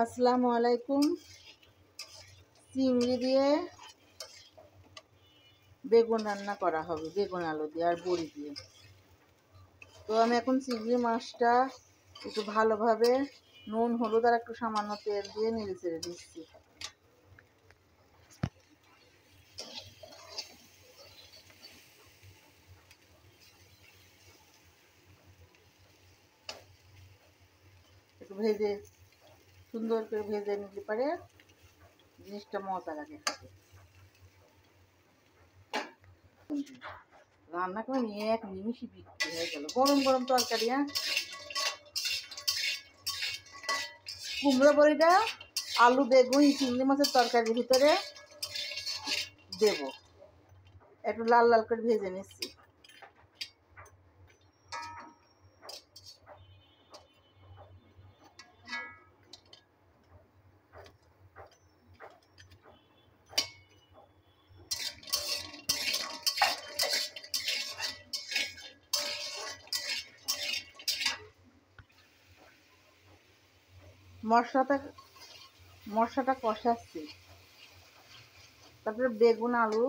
আসসালামু আলাইকুম। চিংড়ি দিয়ে বেগুন রান্না করা হবে, বেগুন আলু দিয়ে আর বড়ি দিয়ে। তো আমি এখন চিংড়ি মাছটা একটু ভালোভাবে নুন হলুদ আর একটু সামান্য তেল দিয়ে নেড়ে চেড়ে দিচ্ছি। একটু ভেজে সুন্দর করে ভেজে নিতে পারে জিনিসটা মজা লাগে খেতে। রান্না করে নিয়ে এক নিমিষে বিক্রি হয়ে গেল। গরম গরম তরকারি। কুমড়ো বড়িটা আলু বেগুন চিংড়ি মাছের তরকারির ভিতরে দেব, একটু লাল লাল করে ভেজে নিচ্ছি। মশলাটা কষাচ্ছি, তারপরে বেগুন আলু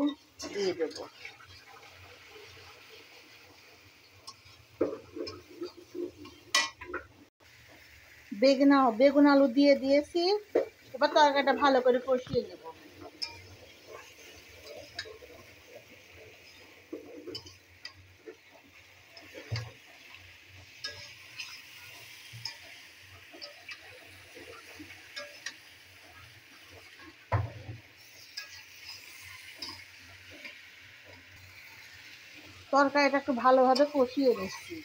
দিয়ে দেবো। বেগুন আলু দিয়ে দিয়েছি। এবার তরকারিটা ভালো করে কষিয়ে নেব। তরকারিটা একটু ভালোভাবে কষিয়ে নিচ্ছি।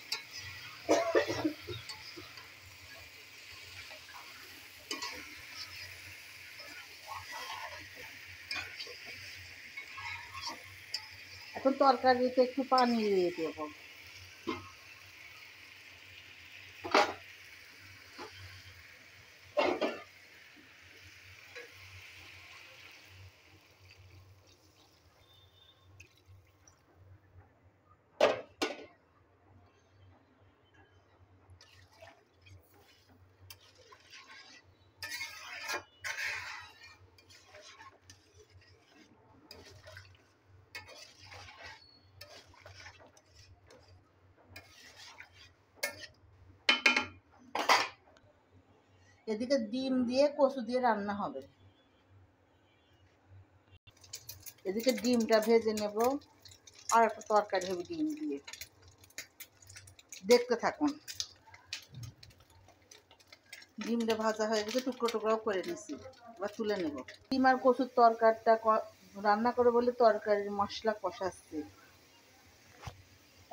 এখন তরকারিতে একটু পানি দিয়ে দেবো। এদিকে ডিম দিয়ে কচু দিয়ে রান্না হবে। এদিকে ডিমটা ভেজে নেব, আর একটা তরকারি হবে ডিম দিয়ে। দেখতে থাকুন। ডিমটা ভাজা হয়ে গেছে, টুকরো টুকরো করে নিচ্ছি। এবার তুলে নেব। ডিম আর কচুর তরকারিটা রান্না করে বলে তরকারির মশলা কষাচ্ছি।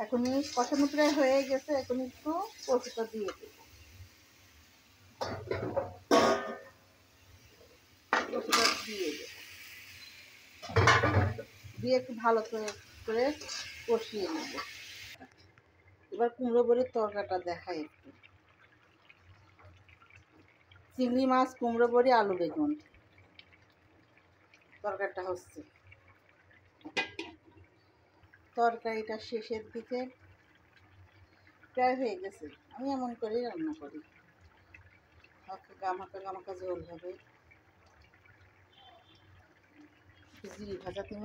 এখনই কষানো প্রায় হয়ে গেছে, এখন একটু কচুটা দিয়ে দেব। কচুটা দিয়ে দেব, দিয়ে একটু ভালো করে কষিয়ে নেব। এবার কুমড়ো বড়ির তরকারিটা দেখাই একটু। চিংড়ি মাছ, কুমড়ো বড়ি, আলু বেগুন তরকারিটা হচ্ছে। তরকারিটা শেষের দিকে প্রায় হয়ে গেছে। আমি এমন করেই রান্না করি, গামাকা গামাকা ঝোল হবে। জিরি ভাজা দিব।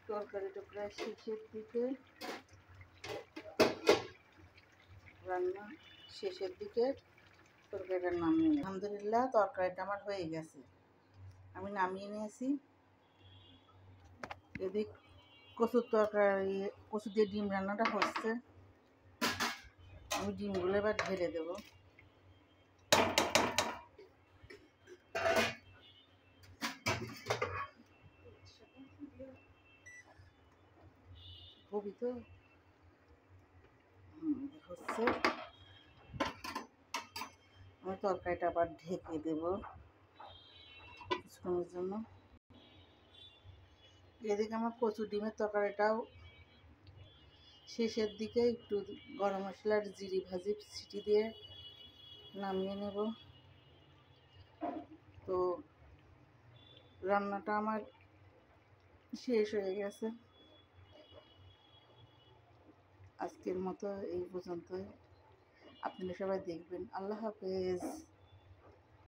তরকারিটা প্রায় শেষের দিকে, রান্না শেষের দিকে তরকারিটা নামিয়ে নিই। আলহামদুলিল্লাহ, তরকারিটা আমার হয়ে গেছে, আমি নামিয়ে নিয়েছি। এদিক কচুর তরকারি, কচু দিয়ে ডিম রান্নাটা হচ্ছে। আমি ডিমগুলো এবার ঢেলে দেবো। খুবই তো হচ্ছে। আমি তরকারিটা আবার ঢেকে দেব কিছুক্ষণের জন্য। এদিকে আমার কচু ডিমের তরকারিটাও শেষের দিকে, একটু গরম মশলার জিরি ভাজি ছিটি দিয়ে নামিয়ে নেব। তো রান্নাটা আমার শেষ হয়ে গেছে। আজকের মতো এই পর্যন্তই। আপনারা সবাই দেখবেন। আল্লাহ হাফেজ।